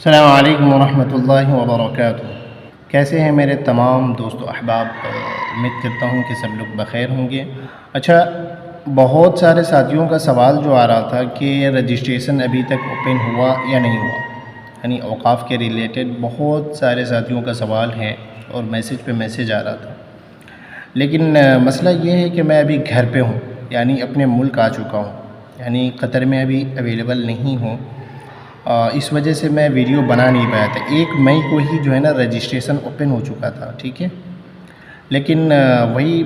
السلام علیکم ورحمۃ اللہ وبرکاتہ۔ کیسے ہیں میرے تمام دوست و احباب؟ امید کرتا ہوں کہ سب لوگ بخیر ہوں گے۔ اچھا، بہت سارے ساتھیوں کا سوال جو آ رہا تھا کہ رجسٹریشن ابھی تک اوپن ہوا یا نہیں ہوا، یعنی اوقاف کے ریلیٹڈ بہت سارے ساتھیوں کا سوال ہے اور میسیج پہ میسیج آ رہا تھا۔ لیکن مسئلہ یہ ہے کہ میں ابھی گھر پہ ہوں، یعنی اپنے ملک آ چکا ہوں، یعنی قطر میں ابھی اویلیبل نہیں ہوں۔ اس وجہ سے میں ویڈیو بنا نہیں پایا تھا۔ 1 مئی کو ہی جو ہے نا رجسٹریشن اوپن ہو چکا تھا، ٹھیک ہے۔ لیکن وہی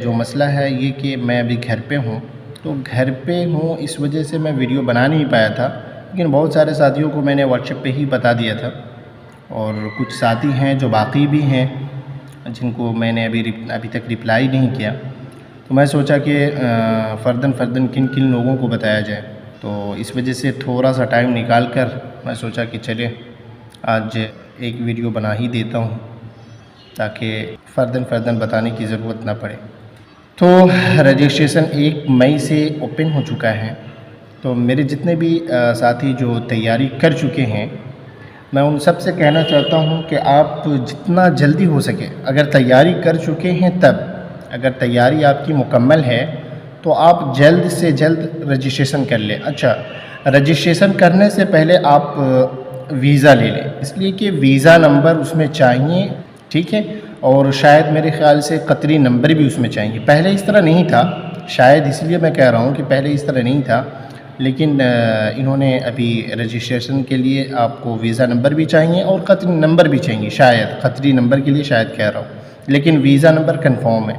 جو مسئلہ ہے یہ کہ میں ابھی گھر پہ ہوں، تو گھر پہ ہوں اس وجہ سے میں ویڈیو بنا نہیں پایا تھا۔ لیکن بہت سارے ساتھیوں کو میں نے واٹس ایپ پہ ہی بتا دیا تھا، اور کچھ ساتھی ہیں جو باقی بھی ہیں جن کو میں نے ابھی تک رپلائی نہیں کیا، تو میں سوچا کہ فرداً کن لوگوں کو بتایا جائے۔ تو اس وجہ سے تھوڑا سا ٹائم نکال کر میں سوچا کہ چلے آج ایک ویڈیو بنا ہی دیتا ہوں تاکہ فرداً بتانے کی ضرورت نہ پڑے۔ تو رجسٹریشن 1 مئی سے اوپن ہو چکا ہے۔ تو میرے جتنے بھی ساتھی جو تیاری کر چکے ہیں، میں ان سب سے کہنا چاہتا ہوں کہ آپ جتنا جلدی ہو سکے، اگر تیاری کر چکے ہیں اگر تیاری آپ کی مکمل ہے تو آپ جلد سے جلد رجسٹریشن کر لیں۔ اچھا، رجسٹریشن کرنے سے پہلے آپ ویزا لے لیں، اس لیے کہ ویزا نمبر اس میں چاہیے، ٹھیک ہے، اور شاید میرے خیال سے قطری نمبر بھی اس میں چاہیے۔ پہلے اس طرح نہیں تھا، شاید اس لیے میں کہہ رہا ہوں کہ پہلے اس طرح نہیں تھا، لیکن انہوں نے ابھی رجسٹریشن کے لیے آپ کو ویزا نمبر بھی چاہیے اور قطری نمبر بھی چاہیے، شاید قطری نمبر کے لیے شاید کہہ رہا ہوں، لیکن ویزا نمبر کنفرم ہے،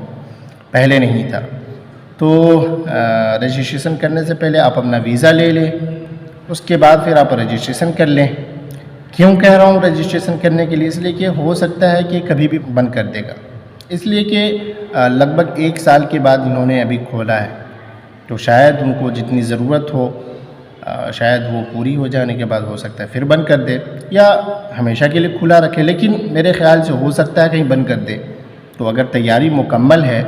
پہلے نہیں تھا۔ تو رجسٹریشن کرنے سے پہلے آپ اپنا ویزا لے لیں، اس کے بعد پھر آپ رجسٹریشن کر لیں۔ کیوں کہہ رہا ہوں رجسٹریشن کرنے کے لیے؟ اس لیے کہ ہو سکتا ہے کہ کبھی بھی بند کر دے گا، اس لیے کہ لگ بھگ 1 سال کے بعد انہوں نے ابھی کھولا ہے، تو شاید ان کو جتنی ضرورت ہو شاید وہ پوری ہو جانے کے بعد ہو سکتا ہے پھر بند کر دے، یا ہمیشہ کے لیے کھلا رکھے، لیکن میرے خیال سے ہو سکتا ہے کہیں بند کر دے۔ تو اگر تیاری مکمل ہے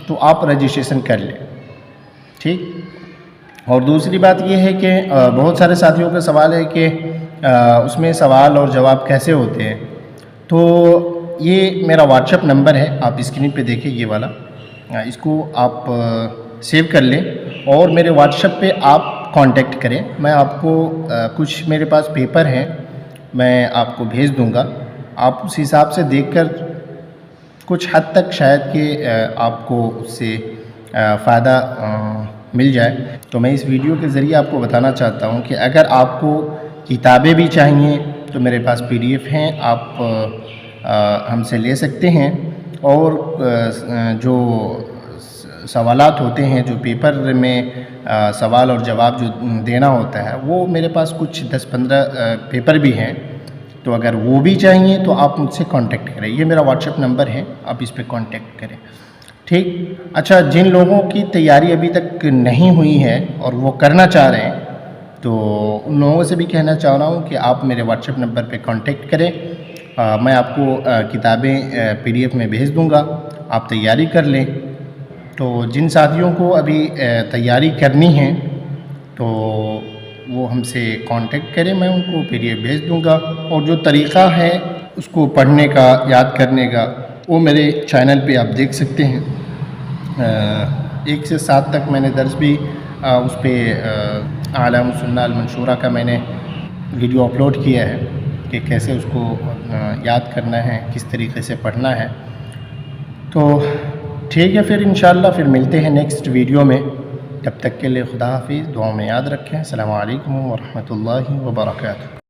تو آپ رجسٹریشن کر لیں، ٹھیک۔ اور دوسری بات یہ ہے کہ بہت سارے ساتھیوں کا سوال ہے کہ اس میں سوال اور جواب کیسے ہوتے ہیں۔ تو یہ میرا واٹس ایپ نمبر ہے، آپ اسکرین پہ دیکھیں یہ والا، اس کو آپ سیو کر لیں اور میرے واٹس ایپ پہ آپ کانٹیکٹ کریں۔ میں آپ کو کچھ میرے پاس پیپر ہیں، میں آپ کو بھیج دوں گا، آپ اس حساب سے دیکھ کر کچھ حد تک شاید کہ آپ کو اس سے فائدہ مل جائے۔ تو میں اس ویڈیو کے ذریعے آپ کو بتانا چاہتا ہوں کہ اگر آپ کو کتابیں بھی چاہیے تو میرے پاس PDF ہیں، آپ ہم سے لے سکتے ہیں، اور جو سوالات ہوتے ہیں، جو پیپر میں سوال اور جواب جو دینا ہوتا ہے، وہ میرے پاس کچھ 10-15 پیپر بھی ہیں، تو اگر وہ بھی چاہیے تو آپ مجھ سے کانٹیکٹ کریں۔ یہ میرا واٹس ایپ نمبر ہے، آپ اس پہ کانٹیکٹ کریں، ٹھیک۔ اچھا، جن لوگوں کی تیاری ابھی تک نہیں ہوئی ہے اور وہ کرنا چاہ رہے ہیں، تو ان لوگوں سے بھی کہنا چاہ رہا ہوں کہ آپ میرے واٹس ایپ نمبر پہ کانٹیکٹ کریں، میں آپ کو کتابیں PDF میں بھیج دوں گا، آپ تیاری کر لیں۔ تو جن ساتھیوں کو ابھی تیاری کرنی ہے تو وہ ہم سے کانٹیکٹ کریں، میں ان کو PDF بھیج دوں گا، اور جو طریقہ ہے اس کو پڑھنے کا، یاد کرنے کا، وہ میرے چینل پہ آپ دیکھ سکتے ہیں۔ 1 سے 7 تک میں نے درس بھی اس پہ اعلام السنہ المنشورہ کا میں نے ویڈیو اپلوڈ کیا ہے کہ کیسے اس کو یاد کرنا ہے، کس طریقے سے پڑھنا ہے۔ تو ٹھیک ہے، پھر انشاءاللہ پھر ملتے ہیں نیکسٹ ویڈیو میں، تب تک کے لیے خدا حافظ، دعاؤں میں یاد رکھیں۔ السلام علیکم ورحمۃ اللہ وبرکاتہ۔